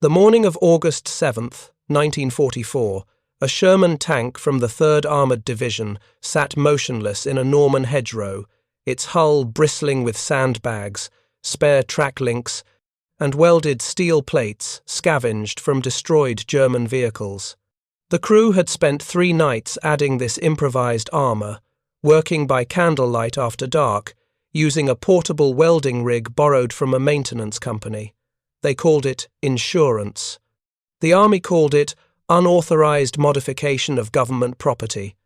The morning of August 7th, 1944, a Sherman tank from the 3rd Armoured Division sat motionless in a Norman hedgerow, its hull bristling with sandbags, spare track links, and welded steel plates scavenged from destroyed German vehicles. The crew had spent 3 nights adding this improvised armour, working by candlelight after dark, using a portable welding rig borrowed from a maintenance company. They called it insurance. The Army called it unauthorized modification of government property.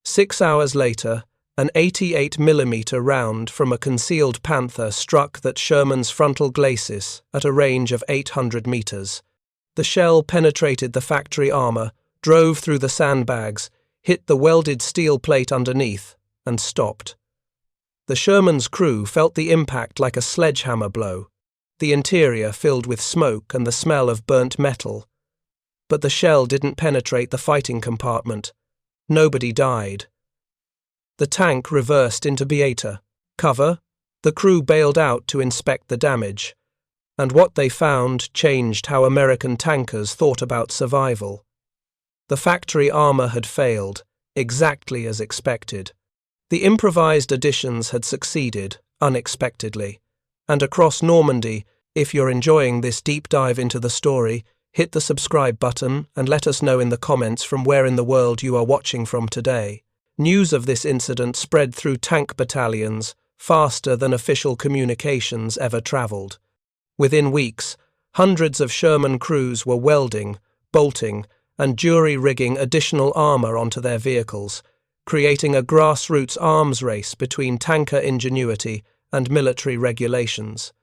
6 hours later, an 88mm round from a concealed Panther struck that Sherman's frontal glacis at a range of 800 meters. The shell penetrated the factory armor, drove through the sandbags, hit the welded steel plate underneath, and stopped. The Sherman's crew felt the impact like a sledgehammer blow, the interior filled with smoke and the smell of burnt metal. But the shell didn't penetrate the fighting compartment. Nobody died. The tank reversed into theater. Cover. The crew bailed out to inspect the damage, and what they found changed how American tankers thought about survival. The factory armor had failed, exactly as expected. The improvised additions had succeeded, unexpectedly. And across Normandy, if you're enjoying this deep dive into the story, hit the subscribe button and let us know in the comments from where in the world you are watching from today. News of this incident spread through tank battalions faster than official communications ever travelled. Within weeks, hundreds of Sherman crews were welding, bolting, and jury-rigging additional armour onto their vehicles, creating a grassroots arms race between tanker ingenuity and military regulations.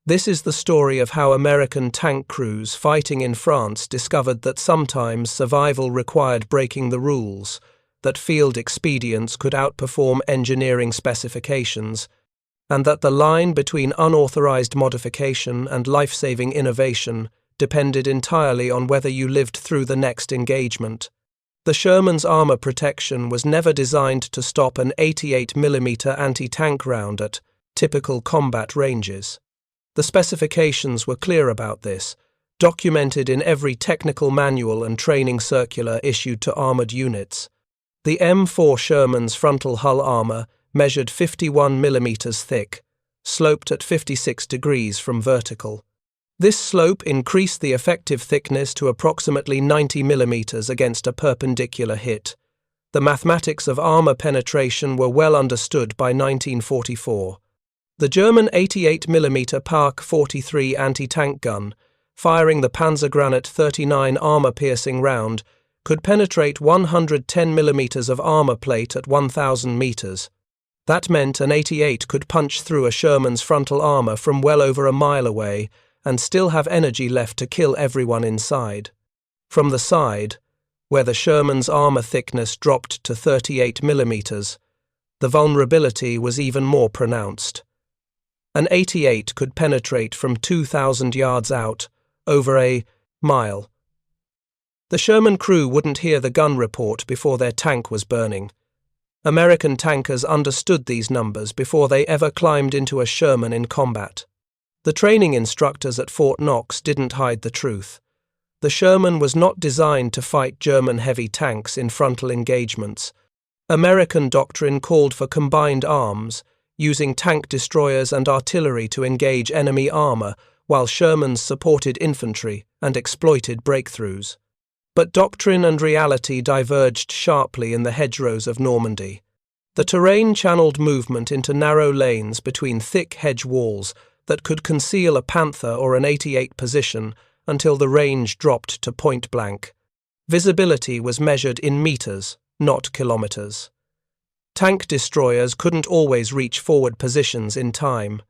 This is the story of how American tank crews fighting in France discovered that sometimes survival required breaking the rules, that field expedients could outperform engineering specifications, and that the line between unauthorized modification and life-saving innovation depended entirely on whether you lived through the next engagement. The Sherman's armor protection was never designed to stop an 88mm anti-tank round at typical combat ranges. The specifications were clear about this, documented in every technical manual and training circular issued to armored units. The M4 Sherman's frontal hull armor measured 51mm thick, sloped at 56 degrees from vertical. This slope increased the effective thickness to approximately 90mm against a perpendicular hit. The mathematics of armor penetration were well understood by 1944. The German 88mm Park 43 anti-tank gun, firing the Panzergranate 39 armor-piercing round, could penetrate 110mm of armor plate at 1,000 meters. That meant an 88 could punch through a Sherman's frontal armor from well over a mile away and still have energy left to kill everyone inside. From the side, where the Sherman's armor thickness dropped to 38mm, the vulnerability was even more pronounced. An 88 could penetrate from 2,000 yards out, over a mile. The Sherman crew wouldn't hear the gun report before their tank was burning. American tankers understood these numbers before they ever climbed into a Sherman in combat. The training instructors at Fort Knox didn't hide the truth. The Sherman was not designed to fight German heavy tanks in frontal engagements. American doctrine called for combined arms, using tank destroyers and artillery to engage enemy armor, while Shermans supported infantry and exploited breakthroughs. But doctrine and reality diverged sharply in the hedgerows of Normandy. The terrain channeled movement into narrow lanes between thick hedge walls that could conceal a Panther or an 88 position until the range dropped to point blank. Visibility was measured in meters, not kilometers. Tank destroyers couldn't always reach forward positions in time.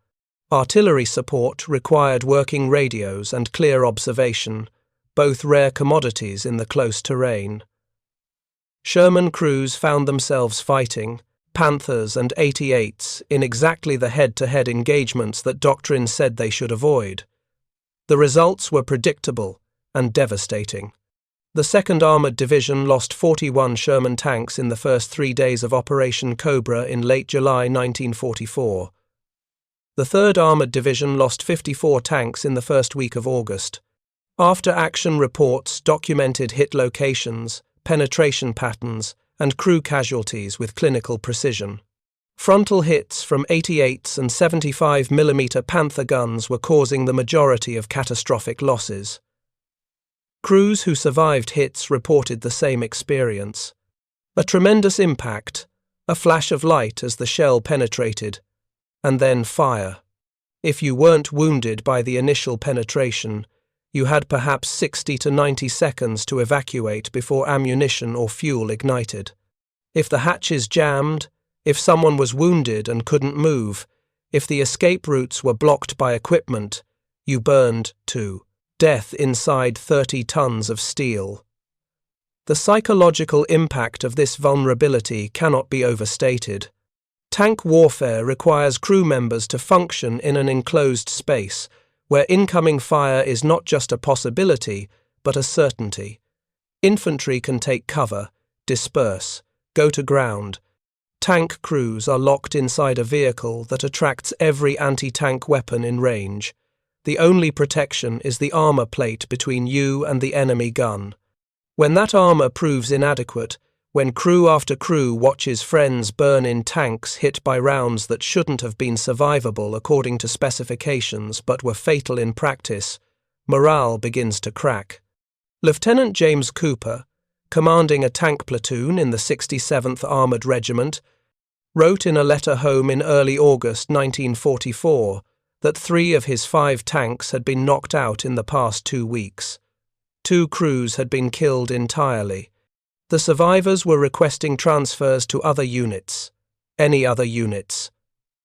Artillery support required working radios and clear observation, both rare commodities in the close terrain. Sherman crews found themselves fighting Panthers and 88s in exactly the head-to-head engagements that doctrine said they should avoid. The results were predictable and devastating. The 2nd Armoured Division lost 41 Sherman tanks in the first 3 days of Operation Cobra in late July 1944. The 3rd Armoured Division lost 54 tanks in the first week of August. After-action reports documented hit locations, penetration patterns, and crew casualties with clinical precision. Frontal hits from 88s and 75mm Panther guns were causing the majority of catastrophic losses. Crews who survived hits reported the same experience. A tremendous impact, a flash of light as the shell penetrated, and then fire. If you weren't wounded by the initial penetration, you had perhaps 60 to 90 seconds to evacuate before ammunition or fuel ignited. If the hatches jammed, if someone was wounded and couldn't move, if the escape routes were blocked by equipment, you burned to death inside 30 tons of steel. The psychological impact of this vulnerability cannot be overstated. Tank warfare requires crew members to function in an enclosed space, where incoming fire is not just a possibility, but a certainty. Infantry can take cover, disperse, go to ground. Tank crews are locked inside a vehicle that attracts every anti-tank weapon in range. The only protection is the armor plate between you and the enemy gun. When that armor proves inadequate, when crew after crew watches friends burn in tanks hit by rounds that shouldn't have been survivable according to specifications but were fatal in practice, morale begins to crack. Lieutenant James Cooper, commanding a tank platoon in the 67th Armored Regiment, wrote in a letter home in early August 1944 that 3 of his 5 tanks had been knocked out in the past 2 weeks. 2 crews had been killed entirely. The survivors were requesting transfers to other units. Any other units.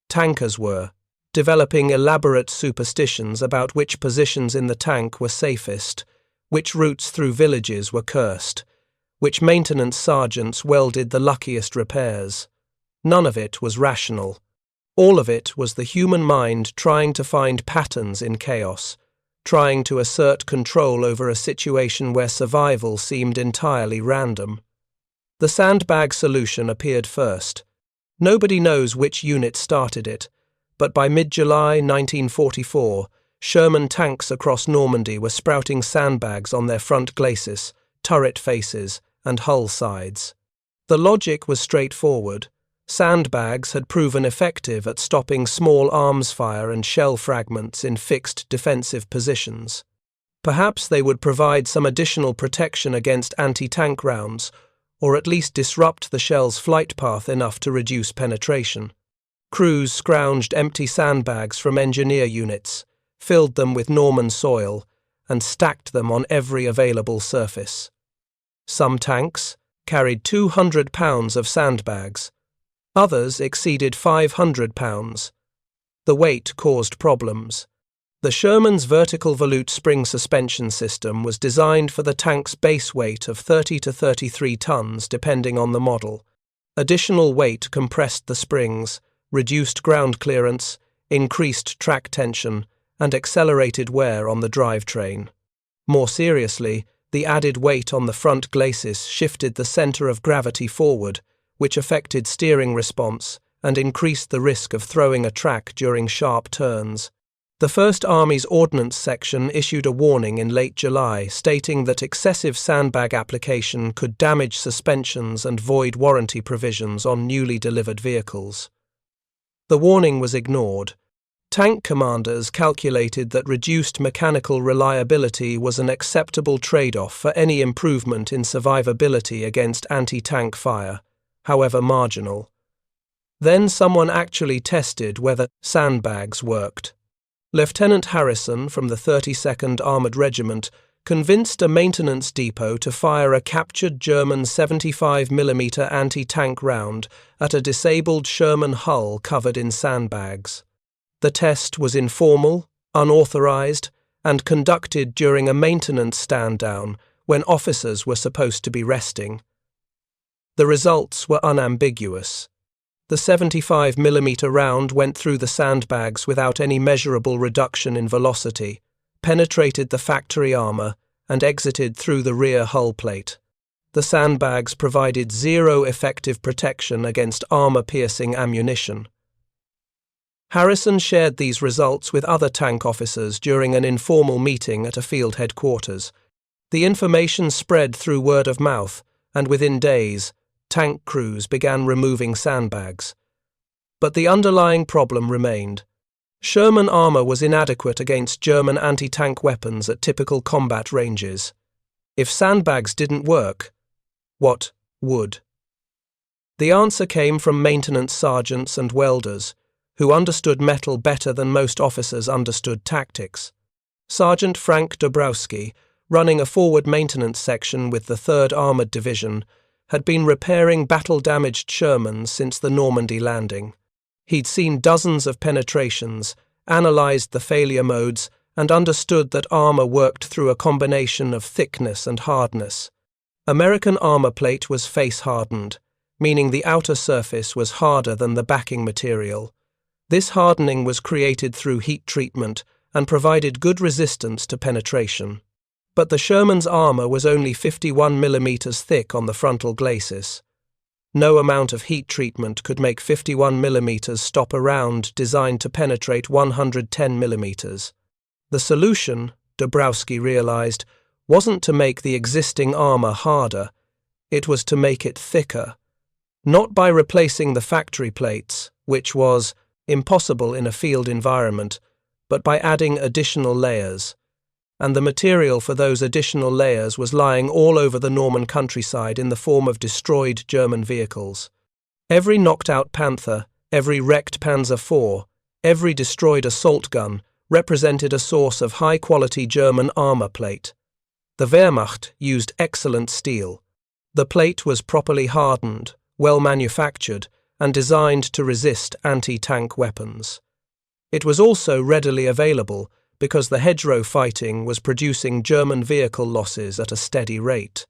Tankers were developing elaborate superstitions about which positions in the tank were safest, which routes through villages were cursed, which maintenance sergeants welded the luckiest repairs. None of it was rational. All of it was the human mind trying to find patterns in chaos, trying to assert control over a situation where survival seemed entirely random. The sandbag solution appeared first. Nobody knows which unit started it, but by mid-July 1944, Sherman tanks across Normandy were sprouting sandbags on their front glacis, turret faces, and hull sides. The logic was straightforward. Sandbags had proven effective at stopping small arms fire and shell fragments in fixed defensive positions. Perhaps they would provide some additional protection against anti-tank rounds, or at least disrupt the shell's flight path enough to reduce penetration. Crews scrounged empty sandbags from engineer units, filled them with Norman soil, and stacked them on every available surface. Some tanks carried 200 pounds of sandbags. Others exceeded 500 pounds. The weight caused problems. The Sherman's vertical volute spring suspension system was designed for the tank's base weight of 30 to 33 tons depending on the model. Additional weight compressed the springs, reduced ground clearance, increased track tension, and accelerated wear on the drivetrain. More seriously, the added weight on the front glacis shifted the center of gravity forward, which affected steering response and increased the risk of throwing a track during sharp turns. The 1st Army's Ordnance Section issued a warning in late July stating that excessive sandbag application could damage suspensions and void warranty provisions on newly delivered vehicles. The warning was ignored. Tank commanders calculated that reduced mechanical reliability was an acceptable trade-off for any improvement in survivability against anti-tank fire, however marginal. Then someone actually tested whether sandbags worked. Lieutenant Harrison from the 32nd Armored Regiment convinced a maintenance depot to fire a captured German 75mm anti-tank round at a disabled Sherman hull covered in sandbags. The test was informal, unauthorized, and conducted during a maintenance stand-down when officers were supposed to be resting. The results were unambiguous. The 75mm round went through the sandbags without any measurable reduction in velocity, penetrated the factory armor, and exited through the rear hull plate. The sandbags provided zero effective protection against armor-piercing ammunition. Harrison shared these results with other tank officers during an informal meeting at a field headquarters. The information spread through word of mouth, and within days, tank crews began removing sandbags. But the underlying problem remained. Sherman armor was inadequate against German anti-tank weapons at typical combat ranges. If sandbags didn't work, what would? The answer came from maintenance sergeants and welders, who understood metal better than most officers understood tactics. Sergeant Frank Dobrowski, running a forward maintenance section with the 3rd Armored Division, had been repairing battle-damaged Shermans since the Normandy landing. He'd seen dozens of penetrations, analyzed the failure modes, and understood that armor worked through a combination of thickness and hardness. American armor plate was face-hardened, meaning the outer surface was harder than the backing material. This hardening was created through heat treatment and provided good resistance to penetration. But the Sherman's armor was only 51 millimeters thick on the frontal glacis. No amount of heat treatment could make 51 millimeters stop a round designed to penetrate 110 millimeters. The solution, Dobrowski realized, wasn't to make the existing armor harder, it was to make it thicker. Not by replacing the factory plates, which was impossible in a field environment, but by adding additional layers. And the material for those additional layers was lying all over the Norman countryside in the form of destroyed German vehicles. Every knocked-out Panther, every wrecked Panzer IV, every destroyed assault gun represented a source of high-quality German armor plate. The Wehrmacht used excellent steel. The plate was properly hardened, well manufactured, and designed to resist anti-tank weapons. It was also readily available because the hedgerow fighting was producing German vehicle losses at a steady rate.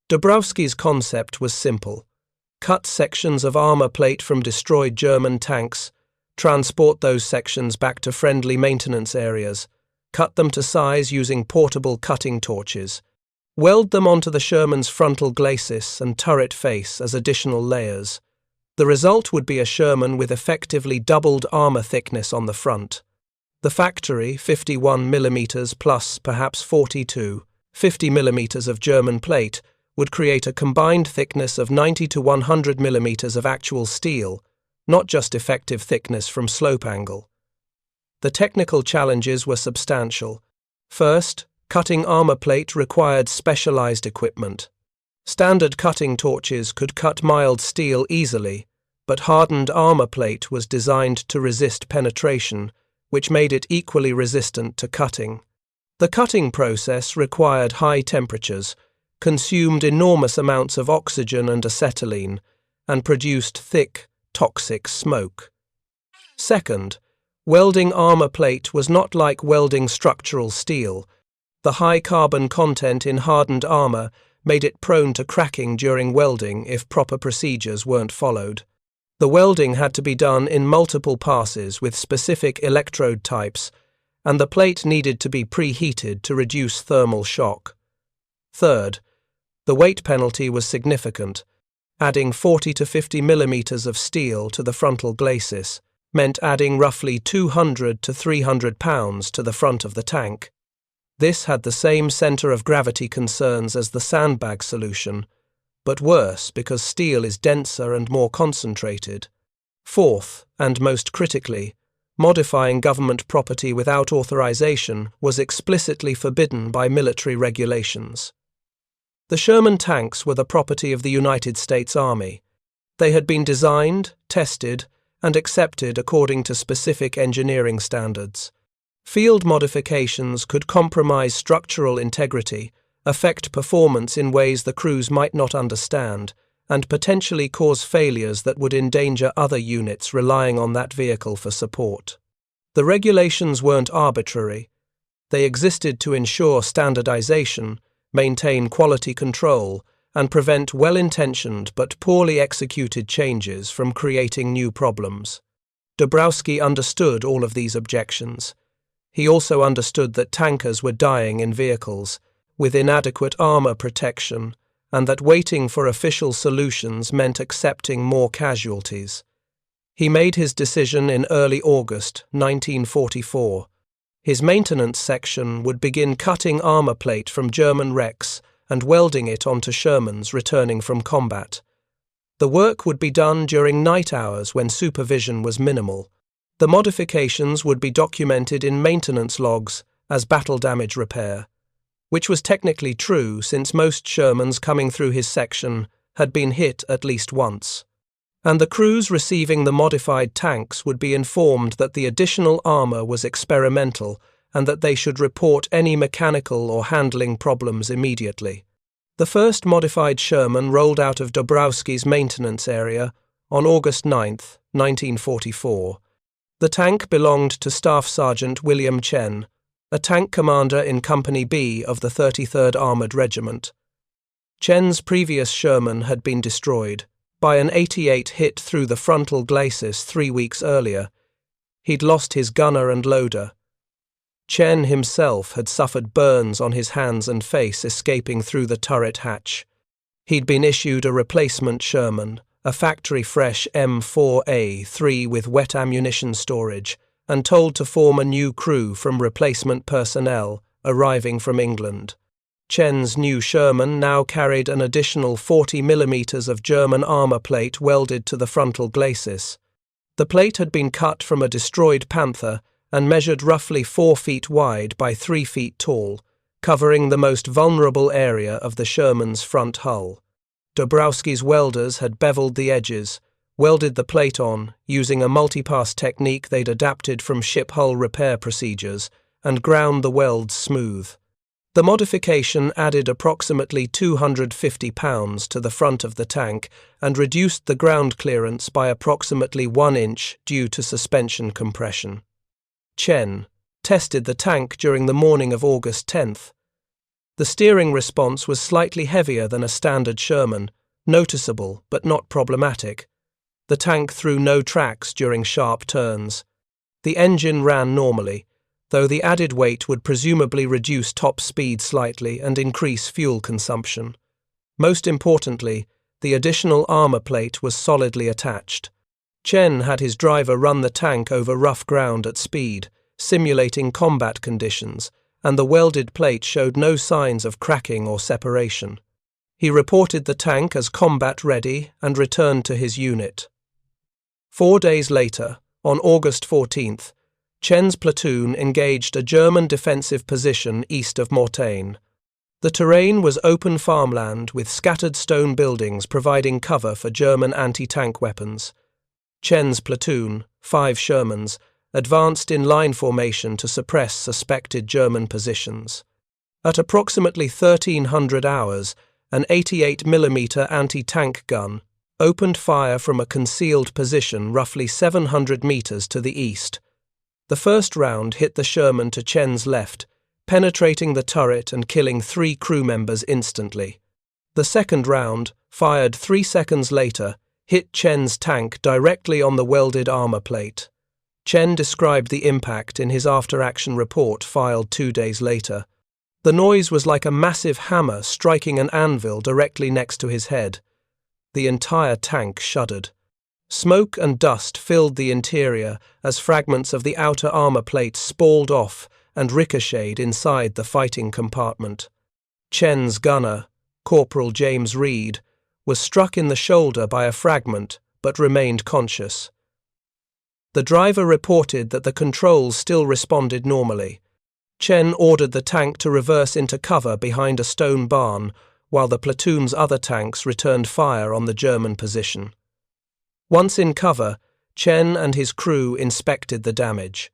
Dobrowski's concept was simple. Cut sections of armor plate from destroyed German tanks, transport those sections back to friendly maintenance areas, cut them to size using portable cutting torches, weld them onto the Sherman's frontal glacis and turret face as additional layers. The result would be a Sherman with effectively doubled armor thickness on the front. The factory, 51 millimeters plus perhaps 42, 50 millimeters of German plate, would create a combined thickness of 90 to 100 millimeters of actual steel, not just effective thickness from slope angle. The technical challenges were substantial. First, cutting armor plate required specialized equipment. Standard cutting torches could cut mild steel easily, but hardened armor plate was designed to resist penetration, which made it equally resistant to cutting. The cutting process required high temperatures, consumed enormous amounts of oxygen and acetylene, and produced thick, toxic smoke. Second, welding armor plate was not like welding structural steel. The high carbon content in hardened armor made it prone to cracking during welding if proper procedures weren't followed. The welding had to be done in multiple passes with specific electrode types, and the plate needed to be preheated to reduce thermal shock. Third, the weight penalty was significant. Adding 40 to 50 millimeters of steel to the frontal glacis meant adding roughly 200 to 300 pounds to the front of the tank. This had the same center of gravity concerns as the sandbag solution, but worse because steel is denser and more concentrated. Fourth, and most critically, modifying government property without authorization was explicitly forbidden by military regulations. The Sherman tanks were the property of the United States Army. They had been designed, tested, and accepted according to specific engineering standards. Field modifications could compromise structural integrity, affect performance in ways the crews might not understand, and potentially cause failures that would endanger other units relying on that vehicle for support. The regulations weren't arbitrary. They existed to ensure standardization, maintain quality control, and prevent well-intentioned but poorly executed changes from creating new problems. Dobrowski understood all of these objections. He also understood that tankers were dying in vehicles, with inadequate armor protection, and that waiting for official solutions meant accepting more casualties. He made his decision in early August 1944. His maintenance section would begin cutting armor plate from German wrecks and welding it onto Shermans returning from combat. The work would be done during night hours when supervision was minimal. The modifications would be documented in maintenance logs as battle damage repair, which was technically true since most Shermans coming through his section had been hit at least once. And the crews receiving the modified tanks would be informed that the additional armor was experimental and that they should report any mechanical or handling problems immediately. The first modified Sherman rolled out of WWII's maintenance area on August 9, 1944. The tank belonged to Staff Sergeant William Chen, a tank commander in Company B of the 33rd Armoured Regiment. Chen's previous Sherman had been destroyed by an 88 hit through the frontal glacis 3 weeks earlier. He'd lost his gunner and loader. Chen himself had suffered burns on his hands and face escaping through the turret hatch. He'd been issued a replacement Sherman, a factory-fresh M4A3 with wet ammunition storage, and told to form a new crew from replacement personnel arriving from England. Chen's new Sherman now carried an additional 40 millimeters of German armor plate welded to the frontal glacis. The plate had been cut from a destroyed Panther and measured roughly 4 feet wide by 3 feet tall, covering the most vulnerable area of the Sherman's front hull. WWII's welders had beveled the edges, welded the plate on, using a multipass technique they'd adapted from ship hull repair procedures, and ground the welds smooth. The modification added approximately 250 pounds to the front of the tank and reduced the ground clearance by approximately 1 inch due to suspension compression. Chen tested the tank during the morning of August 10th. The steering response was slightly heavier than a standard Sherman, noticeable but not problematic. The tank threw no tracks during sharp turns. The engine ran normally, though the added weight would presumably reduce top speed slightly and increase fuel consumption. Most importantly, the additional armor plate was solidly attached. Chen had his driver run the tank over rough ground at speed, simulating combat conditions, and the welded plate showed no signs of cracking or separation. He reported the tank as combat-ready and returned to his unit. 4 days later, on August 14th, Chen's platoon engaged a German defensive position east of Mortain. The terrain was open farmland with scattered stone buildings providing cover for German anti-tank weapons. Chen's platoon, 5 Shermans, advanced in line formation to suppress suspected German positions. At approximately 1300 hours, an 88mm anti-tank gun opened fire from a concealed position roughly 700 meters to the east. The first round hit the Sherman to Chen's left, penetrating the turret and killing 3 crew members instantly. The second round, fired 3 seconds later, hit Chen's tank directly on the welded armor plate. Chen described the impact in his after-action report filed 2 days later. The noise was like a massive hammer striking an anvil directly next to his head. The entire tank shuddered. Smoke and dust filled the interior as fragments of the outer armor plate spalled off and ricocheted inside the fighting compartment. Chen's gunner, Corporal James Reed, was struck in the shoulder by a fragment but remained conscious. The driver reported that the controls still responded normally. Chen ordered the tank to reverse into cover behind a stone barn while the platoon's other tanks returned fire on the German position. Once in cover, Chen and his crew inspected the damage.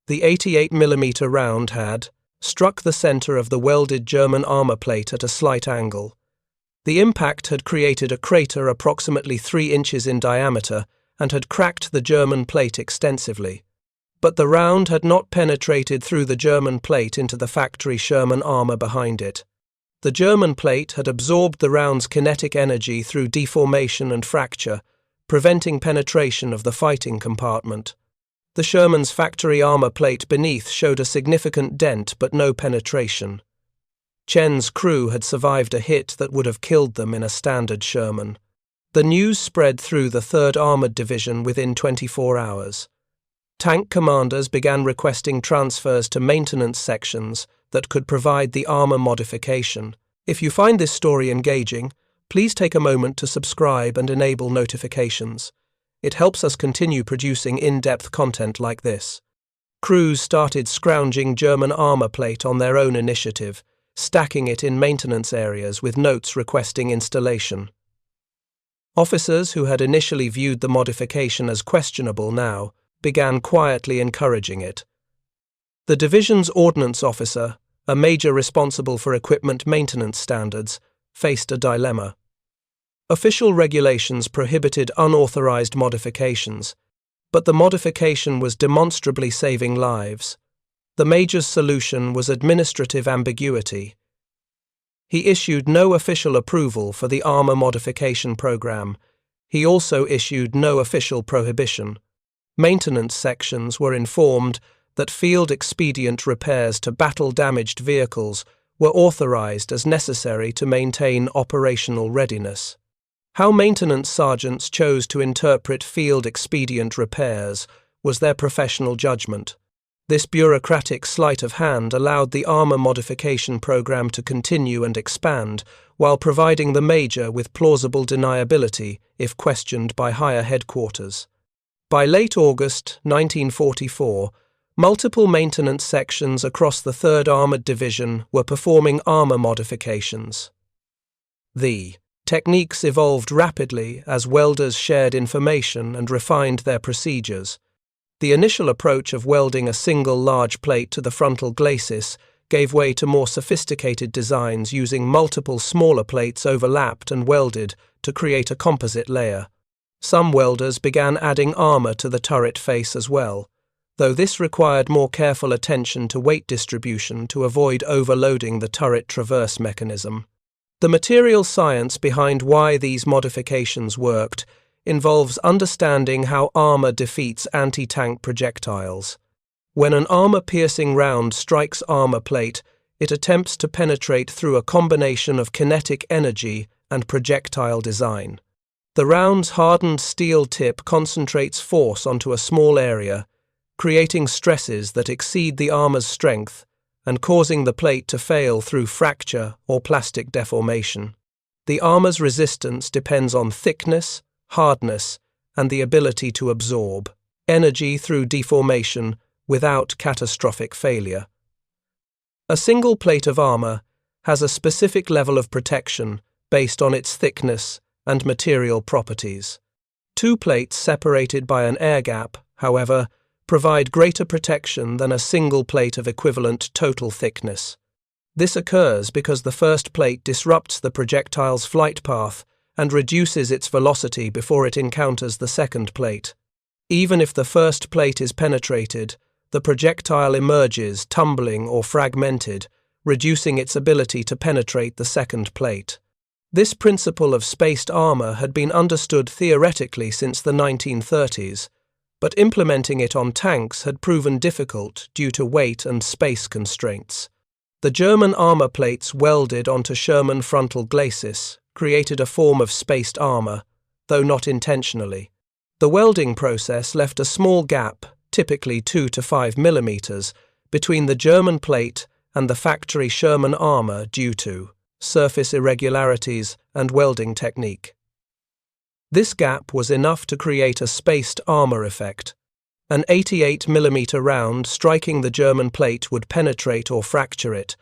The 88mm round had struck the center of the welded German armor plate at a slight angle. The impact had created a crater approximately 3 inches in diameter and had cracked the German plate extensively. But the round had not penetrated through the German plate into the factory Sherman armor behind it. The German plate had absorbed the round's kinetic energy through deformation and fracture, preventing penetration of the fighting compartment. The Sherman's factory armor plate beneath showed a significant dent but no penetration. Chen's crew had survived a hit that would have killed them in a standard Sherman. The news spread through the 3rd Armored Division within 24 hours. Tank commanders began requesting transfers to maintenance sections that could provide the armor modification. If you find this story engaging, please take a moment to subscribe and enable notifications. It helps us continue producing in-depth content like this. Crews started scrounging German armor plate on their own initiative, stacking it in maintenance areas with notes requesting installation. Officers who had initially viewed the modification as questionable now began quietly encouraging it. The division's ordnance officer, a major responsible for equipment maintenance standards, faced a dilemma. Official regulations prohibited unauthorized modifications, but the modification was demonstrably saving lives. The major's solution was administrative ambiguity. He issued no official approval for the armor modification program. He also issued no official prohibition. Maintenance sections were informed that field expedient repairs to battle-damaged vehicles were authorized as necessary to maintain operational readiness. How maintenance sergeants chose to interpret field expedient repairs was their professional judgment. This bureaucratic sleight of hand allowed the armor modification program to continue and expand, while providing the major with plausible deniability if questioned by higher headquarters. By late August 1944, multiple maintenance sections across the 3rd Armored Division were performing armor modifications. The techniques evolved rapidly as welders shared information and refined their procedures. The initial approach of welding a single large plate to the frontal glacis gave way to more sophisticated designs using multiple smaller plates overlapped and welded to create a composite layer. Some welders began adding armor to the turret face as well, though this required more careful attention to weight distribution to avoid overloading the turret traverse mechanism. The material science behind why these modifications worked involves understanding how armor defeats anti-tank projectiles. When an armor-piercing round strikes armor plate, it attempts to penetrate through a combination of kinetic energy and projectile design. The round's hardened steel tip concentrates force onto a small area, creating stresses that exceed the armor's strength and causing the plate to fail through fracture or plastic deformation. The armor's resistance depends on thickness, hardness, and the ability to absorb energy through deformation without catastrophic failure. A single plate of armor has a specific level of protection based on its thickness and material properties. Two plates separated by an air gap, however, provide greater protection than a single plate of equivalent total thickness. This occurs because the first plate disrupts the projectile's flight path and reduces its velocity before it encounters the second plate. Even if the first plate is penetrated, the projectile emerges tumbling or fragmented, reducing its ability to penetrate the second plate. This principle of spaced armor had been understood theoretically since the 1930s, but implementing it on tanks had proven difficult due to weight and space constraints. The German armor plates welded onto Sherman frontal glacis created a form of spaced armor, though not intentionally. The welding process left a small gap, typically 2 to 5 millimeters, between the German plate and the factory Sherman armor due to surface irregularities and welding technique. This gap was enough to create a spaced armor effect. An 88mm round striking the German plate would penetrate or fracture it,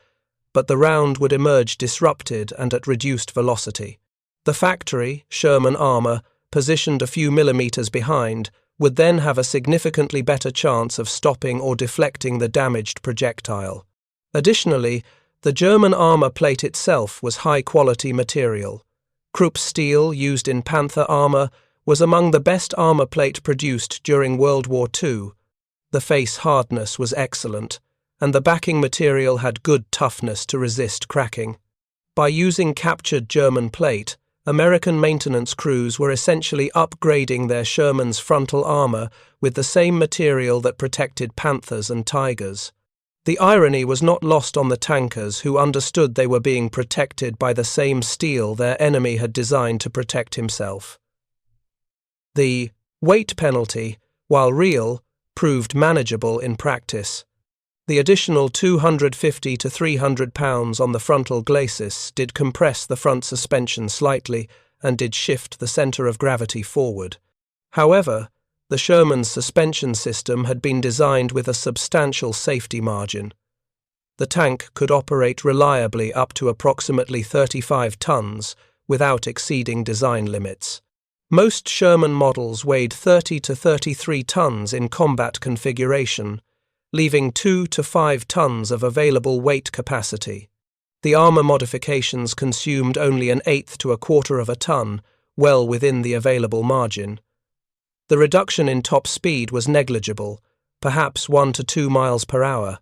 but the round would emerge disrupted and at reduced velocity. The factory, Sherman armor, positioned a few millimeters behind, would then have a significantly better chance of stopping or deflecting the damaged projectile. Additionally, the German armor plate itself was high-quality material. Krupp steel used in Panther armor was among the best armor plate produced during World War II. The face hardness was excellent, and the backing material had good toughness to resist cracking. By using captured German plate, American maintenance crews were essentially upgrading their Sherman's frontal armor with the same material that protected Panthers and Tigers. The irony was not lost on the tankers, who understood they were being protected by the same steel their enemy had designed to protect himself. The weight penalty, while real, proved manageable in practice. The additional 250 to 300 pounds on the frontal glacis did compress the front suspension slightly and did shift the centre of gravity forward. However, the Sherman's suspension system had been designed with a substantial safety margin. The tank could operate reliably up to approximately 35 tons without exceeding design limits. Most Sherman models weighed 30 to 33 tons in combat configuration, leaving 2 to 5 tons of available weight capacity. The armour modifications consumed only an eighth to a quarter of a ton, well within the available margin. The reduction in top speed was negligible, perhaps 1 to 2 miles per hour.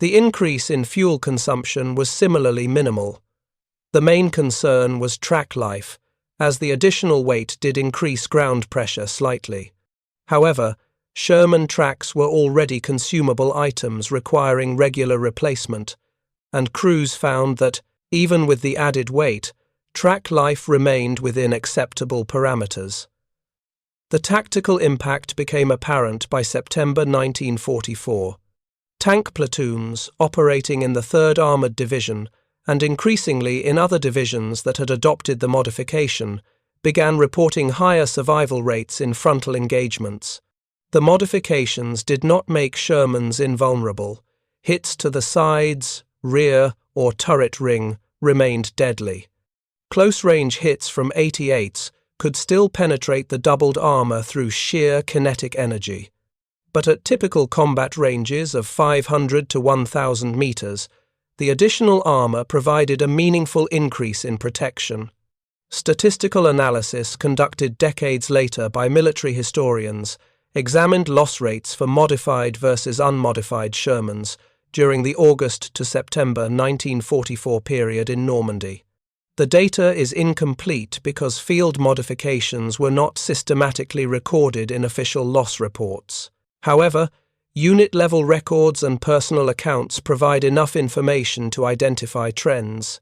The increase in fuel consumption was similarly minimal. The main concern was track life, as the additional weight did increase ground pressure slightly. However, Sherman tracks were already consumable items requiring regular replacement, and crews found that, even with the added weight, track life remained within acceptable parameters. The tactical impact became apparent by September 1944. Tank platoons operating in the 3rd Armoured Division and increasingly in other divisions that had adopted the modification began reporting higher survival rates in frontal engagements. The modifications did not make Shermans invulnerable. Hits to the sides, rear, or turret ring remained deadly. Close-range hits from 88s could still penetrate the doubled armour through sheer kinetic energy. But at typical combat ranges of 500 to 1,000 metres, the additional armour provided a meaningful increase in protection. Statistical analysis conducted decades later by military historians examined loss rates for modified versus unmodified Shermans during the August to September 1944 period in Normandy. The data is incomplete because field modifications were not systematically recorded in official loss reports. However, unit-level records and personal accounts provide enough information to identify trends.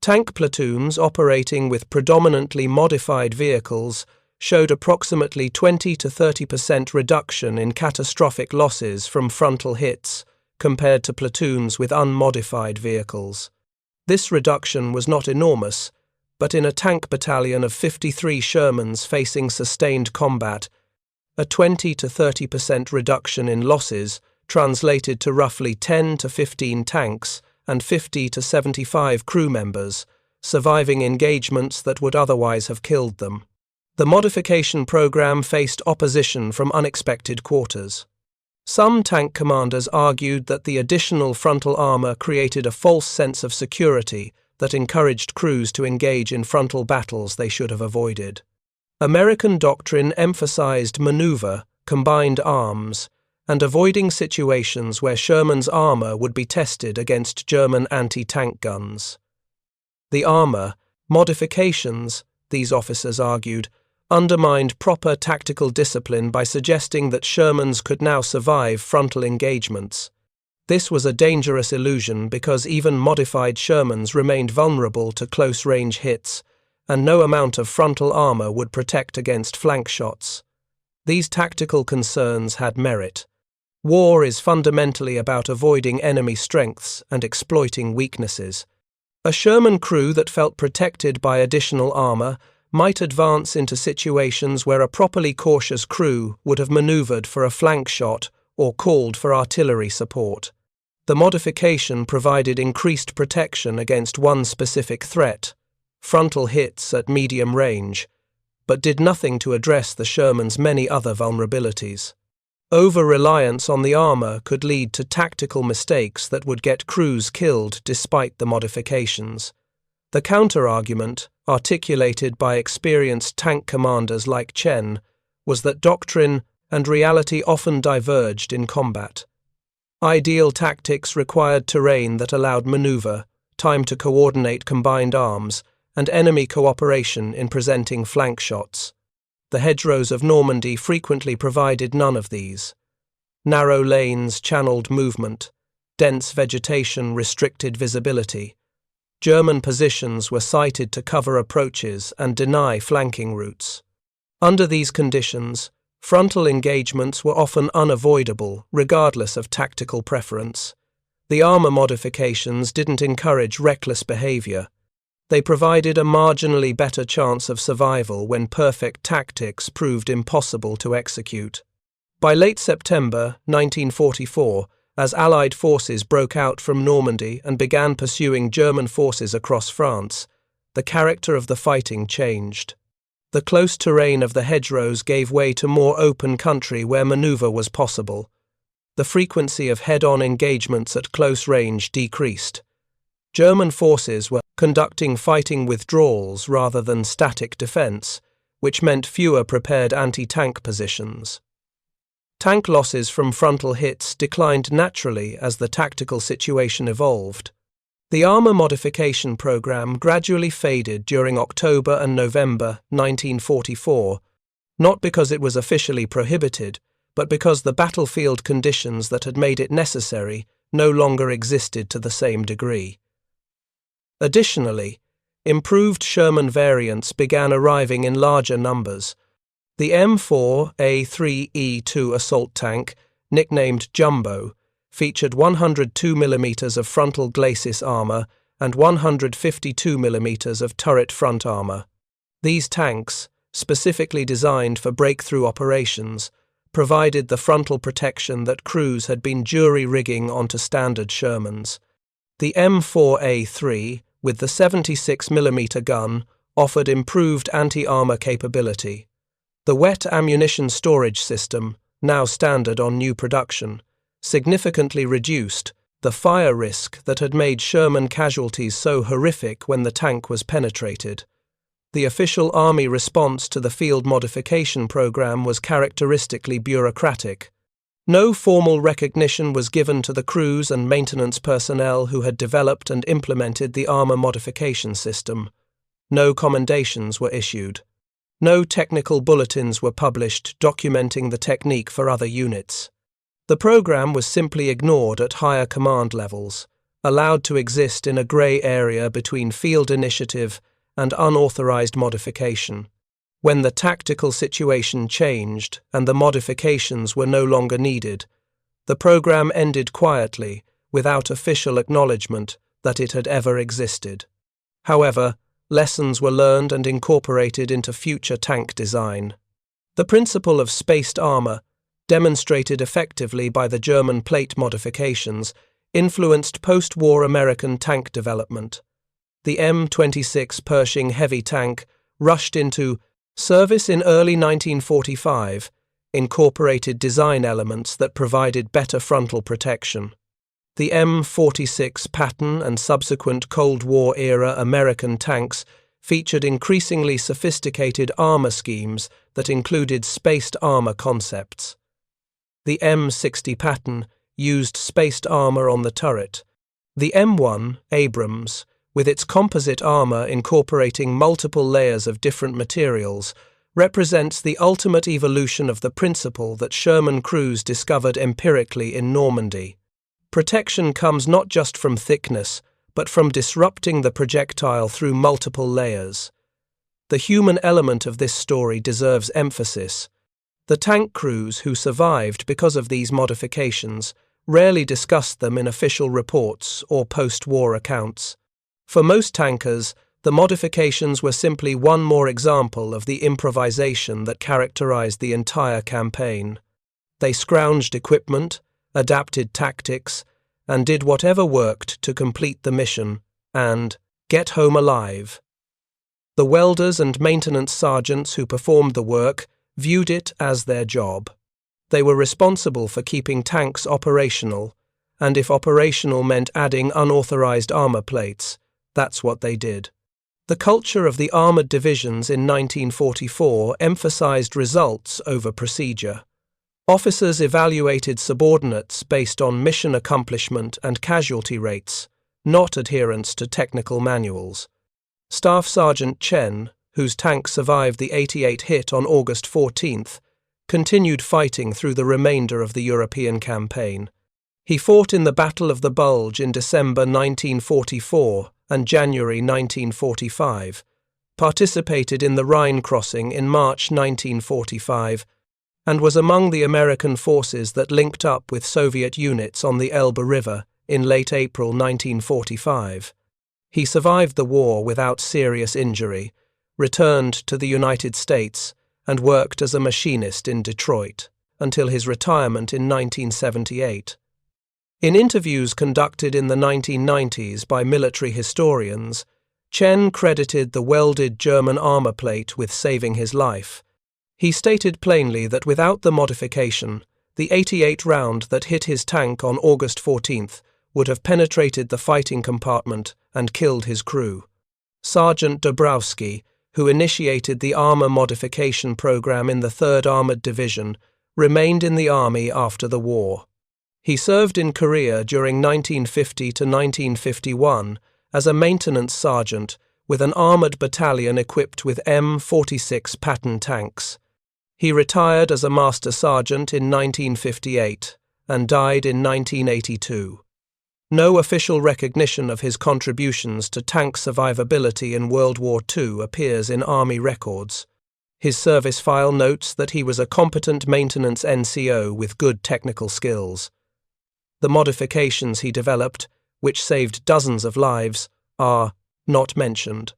Tank platoons operating with predominantly modified vehicles showed approximately 20 to 30% reduction in catastrophic losses from frontal hits compared to platoons with unmodified vehicles. This reduction was not enormous, but in a tank battalion of 53 Shermans facing sustained combat, a 20 to 30% reduction in losses translated to roughly 10 to 15 tanks and 50 to 75 crew members, surviving engagements that would otherwise have killed them. The modification program faced opposition from unexpected quarters. Some tank commanders argued that the additional frontal armour created a false sense of security that encouraged crews to engage in frontal battles they should have avoided. American doctrine emphasized maneuver, combined arms, and avoiding situations where Sherman's armour would be tested against German anti-tank guns. The armour modifications, these officers argued, undermined proper tactical discipline by suggesting that Shermans could now survive frontal engagements. This was a dangerous illusion because even modified Shermans remained vulnerable to close-range hits, and no amount of frontal armour would protect against flank shots. These tactical concerns had merit. War is fundamentally about avoiding enemy strengths and exploiting weaknesses. A Sherman crew that felt protected by additional armour might advance into situations where a properly cautious crew would have manoeuvred for a flank shot or called for artillery support. The modification provided increased protection against one specific threat, frontal hits at medium range, but did nothing to address the Sherman's many other vulnerabilities. Over-reliance on the armour could lead to tactical mistakes that would get crews killed despite the modifications. The counter-argument, articulated by experienced tank commanders like Chen, was that doctrine and reality often diverged in combat. Ideal tactics required terrain that allowed manoeuvre, time to coordinate combined arms, and enemy cooperation in presenting flank shots. The hedgerows of Normandy frequently provided none of these. Narrow lanes channeled movement, dense vegetation restricted visibility. German positions were sighted to cover approaches and deny flanking routes. Under these conditions, frontal engagements were often unavoidable, regardless of tactical preference. The armor modifications didn't encourage reckless behavior. They provided a marginally better chance of survival when perfect tactics proved impossible to execute. By late September 1944, as Allied forces broke out from Normandy and began pursuing German forces across France, the character of the fighting changed. The close terrain of the hedgerows gave way to more open country where maneuver was possible. The frequency of head-on engagements at close range decreased. German forces were conducting fighting withdrawals rather than static defense, which meant fewer prepared anti-tank positions. Tank losses from frontal hits declined naturally as the tactical situation evolved. The armor modification program gradually faded during October and November 1944, not because it was officially prohibited, but because the battlefield conditions that had made it necessary no longer existed to the same degree. Additionally, improved Sherman variants began arriving in larger numbers. The M4A3E2 assault tank, nicknamed Jumbo, featured 102 mm of frontal glacis armor and 152 mm of turret front armor. These tanks, specifically designed for breakthrough operations, provided the frontal protection that crews had been jury-rigging onto standard Shermans. The M4A3, with the 76 mm gun, offered improved anti-armor capability. The wet ammunition storage system, now standard on new production, significantly reduced the fire risk that had made Sherman casualties so horrific when the tank was penetrated. The official Army response to the field modification program was characteristically bureaucratic. No formal recognition was given to the crews and maintenance personnel who had developed and implemented the armor modification system. No commendations were issued. No technical bulletins were published documenting the technique for other units. The program was simply ignored at higher command levels, allowed to exist in a grey area between field initiative and unauthorized modification. When the tactical situation changed and the modifications were no longer needed, the program ended quietly, without official acknowledgement that it had ever existed. However, lessons were learned and incorporated into future tank design. The principle of spaced armor, demonstrated effectively by the German plate modifications, influenced post-war American tank development. The M26 Pershing heavy tank rushed into service in early 1945, incorporated design elements that provided better frontal protection. The M46 Patton and subsequent Cold War-era American tanks featured increasingly sophisticated armor schemes that included spaced armor concepts. The M60 Patton used spaced armor on the turret. The M1 Abrams, with its composite armor incorporating multiple layers of different materials, represents the ultimate evolution of the principle that Sherman crews discovered empirically in Normandy. Protection comes not just from thickness, but from disrupting the projectile through multiple layers. The human element of this story deserves emphasis. The tank crews who survived because of these modifications rarely discussed them in official reports or post-war accounts. For most tankers, the modifications were simply one more example of the improvisation that characterized the entire campaign. They scrounged equipment, adapted tactics, and did whatever worked to complete the mission and get home alive. The welders and maintenance sergeants who performed the work viewed it as their job. They were responsible for keeping tanks operational, and if operational meant adding unauthorized armor plates, that's what they did. The culture of the armored divisions in 1944 emphasized results over procedure. Officers evaluated subordinates based on mission accomplishment and casualty rates, not adherence to technical manuals. Staff Sergeant Chen, whose tank survived the 88 hit on August 14th, continued fighting through the remainder of the European campaign. He fought in the Battle of the Bulge in December 1944 and January 1945, participated in the Rhine crossing in March 1945, and was among the American forces that linked up with Soviet units on the Elbe River in late April 1945. He survived the war without serious injury, returned to the United States, and worked as a machinist in Detroit until his retirement in 1978. In interviews conducted in the 1990s by military historians, Chen credited the welded German armor plate with saving his life. He stated plainly that without the modification, the 88 round that hit his tank on August 14th would have penetrated the fighting compartment and killed his crew. Sergeant Dabrowski, who initiated the armor modification program in the 3rd Armored Division, remained in the Army after the war. He served in Korea during 1950 to 1951 as a maintenance sergeant with an armored battalion equipped with M46 Patton tanks. He retired as a master sergeant in 1958 and died in 1982. No official recognition of his contributions to tank survivability in World War II appears in Army records. His service file notes that he was a competent maintenance NCO with good technical skills. The modifications he developed, which saved dozens of lives, are not mentioned.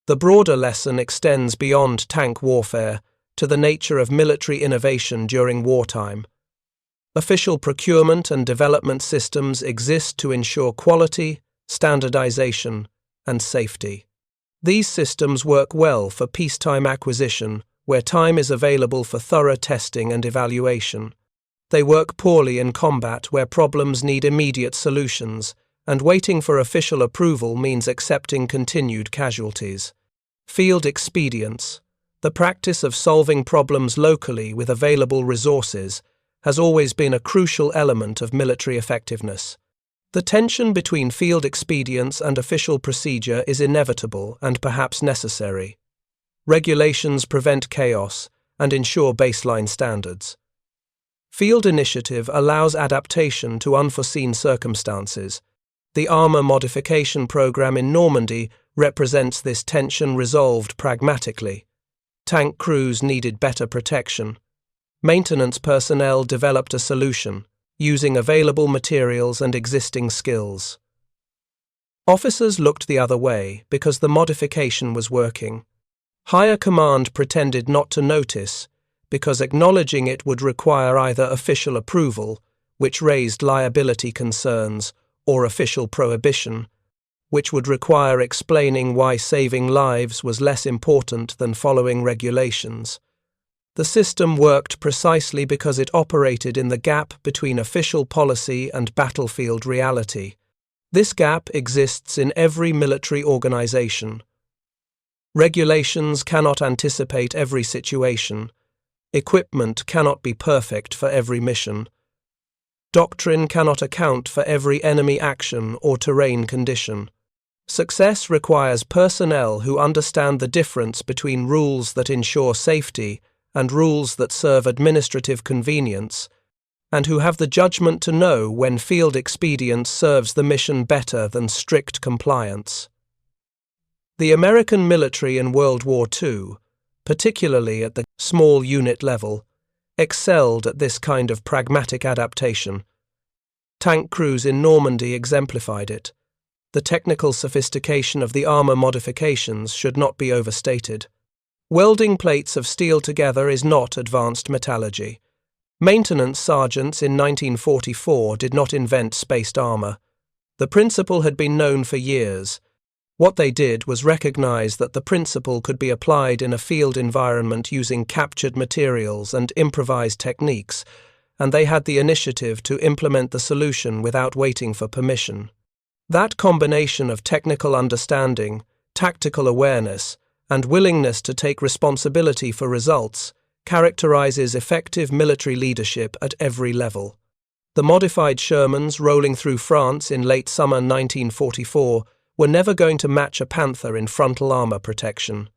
The broader lesson extends beyond tank warfare to the nature of military innovation during wartime. Official procurement and development systems exist to ensure quality, standardization, and safety. These systems work well for peacetime acquisition, where time is available for thorough testing and evaluation. They work poorly in combat, where problems need immediate solutions, and waiting for official approval means accepting continued casualties. Field expedience, the practice of solving problems locally with available resources, has always been a crucial element of military effectiveness. The tension between field expedience and official procedure is inevitable and perhaps necessary. Regulations prevent chaos and ensure baseline standards. Field initiative allows adaptation to unforeseen circumstances. The armor modification program in Normandy represents this tension resolved pragmatically. Tank crews needed better protection. Maintenance personnel developed a solution, using available materials and existing skills. Officers looked the other way because the modification was working. Higher command pretended not to notice because acknowledging it would require either official approval, which raised liability concerns, or official prohibition, which would require explaining why saving lives was less important than following regulations. The system worked precisely because it operated in the gap between official policy and battlefield reality. This gap exists in every military organization. Regulations cannot anticipate every situation. Equipment cannot be perfect for every mission. Doctrine cannot account for every enemy action or terrain condition. Success requires personnel who understand the difference between rules that ensure safety and rules that serve administrative convenience, and who have the judgment to know when field expedience serves the mission better than strict compliance. The American military in World War II, particularly at the small unit level, excelled at this kind of pragmatic adaptation. Tank crews in Normandy exemplified it. The technical sophistication of the armor modifications should not be overstated. Welding plates of steel together is not advanced metallurgy. Maintenance sergeants in 1944 did not invent spaced armor. The principle had been known for years. What they did was recognize that the principle could be applied in a field environment using captured materials and improvised techniques, and they had the initiative to implement the solution without waiting for permission. That combination of technical understanding, tactical awareness, and willingness to take responsibility for results characterizes effective military leadership at every level. The modified Shermans rolling through France in late summer 1944 were never going to match a Panther in frontal armor protection.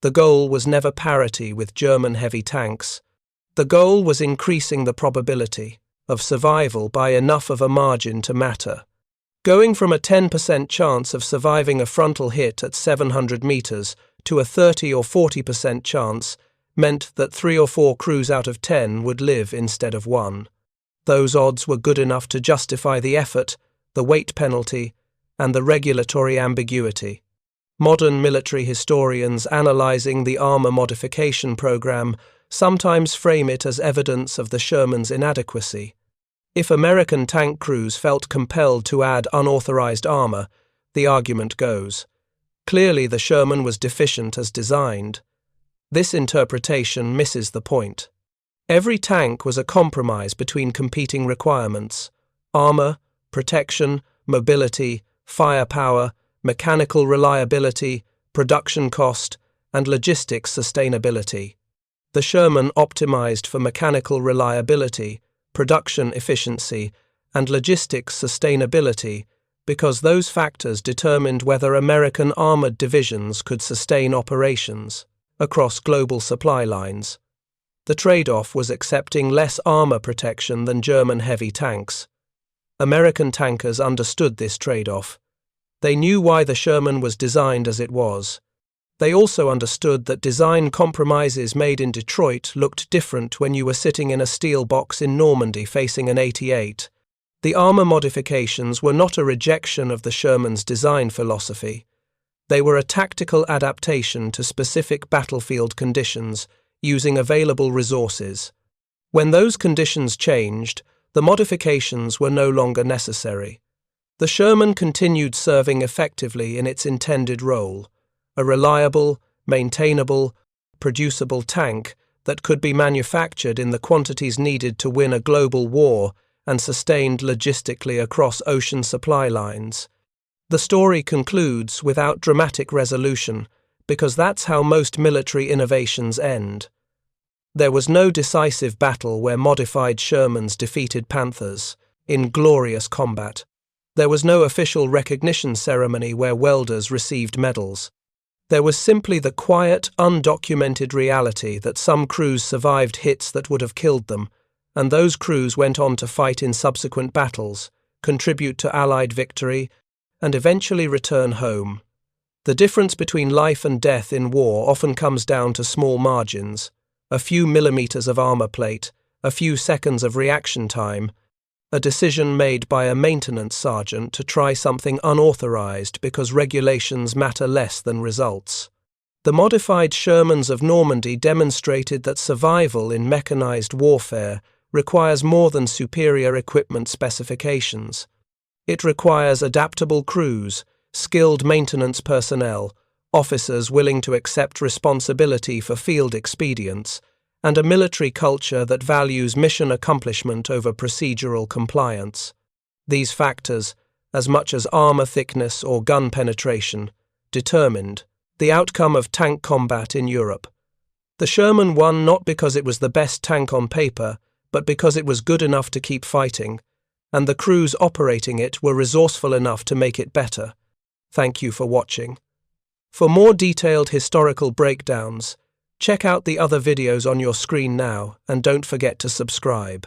The goal was never parity with German heavy tanks. The goal was increasing the probability of survival by enough of a margin to matter. Going from a 10% chance of surviving a frontal hit at 700 meters to a 30 or 40% chance meant that 3 or 4 crews out of 10 would live instead of 1. Those odds were good enough to justify the effort, the weight penalty, and the regulatory ambiguity. Modern military historians analyzing the armor modification program sometimes frame it as evidence of the Sherman's inadequacy. If American tank crews felt compelled to add unauthorized armor, the argument goes, clearly the Sherman was deficient as designed. This interpretation misses the point. Every tank was a compromise between competing requirements: armor, protection, mobility, firepower, mechanical reliability, production cost, and logistics sustainability. The Sherman optimized for mechanical reliability, production efficiency, and logistics sustainability because those factors determined whether American armored divisions could sustain operations across global supply lines. The trade-off was accepting less armor protection than German heavy tanks. American tankers understood this trade-off. They knew why the Sherman was designed as it was. They also understood that design compromises made in Detroit looked different when you were sitting in a steel box in Normandy facing an 88. The armor modifications were not a rejection of the Sherman's design philosophy. They were a tactical adaptation to specific battlefield conditions using available resources. When those conditions changed, the modifications were no longer necessary. The Sherman continued serving effectively in its intended role, a reliable, maintainable, producible tank that could be manufactured in the quantities needed to win a global war and sustained logistically across ocean supply lines. The story concludes without dramatic resolution, because that's how most military innovations end. There was no decisive battle where modified Shermans defeated Panthers in glorious combat. There was no official recognition ceremony where welders received medals. There was simply the quiet, undocumented reality that some crews survived hits that would have killed them, and those crews went on to fight in subsequent battles, contribute to Allied victory, and eventually return home. The difference between life and death in war often comes down to small margins: a few millimeters of armor plate, a few seconds of reaction time, a decision made by a maintenance sergeant to try something unauthorized because regulations matter less than results. The modified Shermans of Normandy demonstrated that survival in mechanized warfare requires more than superior equipment specifications. It requires adaptable crews, skilled maintenance personnel, officers willing to accept responsibility for field expedients, and a military culture that values mission accomplishment over procedural compliance. These factors, as much as armor thickness or gun penetration, determined the outcome of tank combat in Europe. The Sherman won not because it was the best tank on paper, but because it was good enough to keep fighting, and the crews operating it were resourceful enough to make it better. Thank you for watching. For more detailed historical breakdowns, check out the other videos on your screen now, and don't forget to subscribe.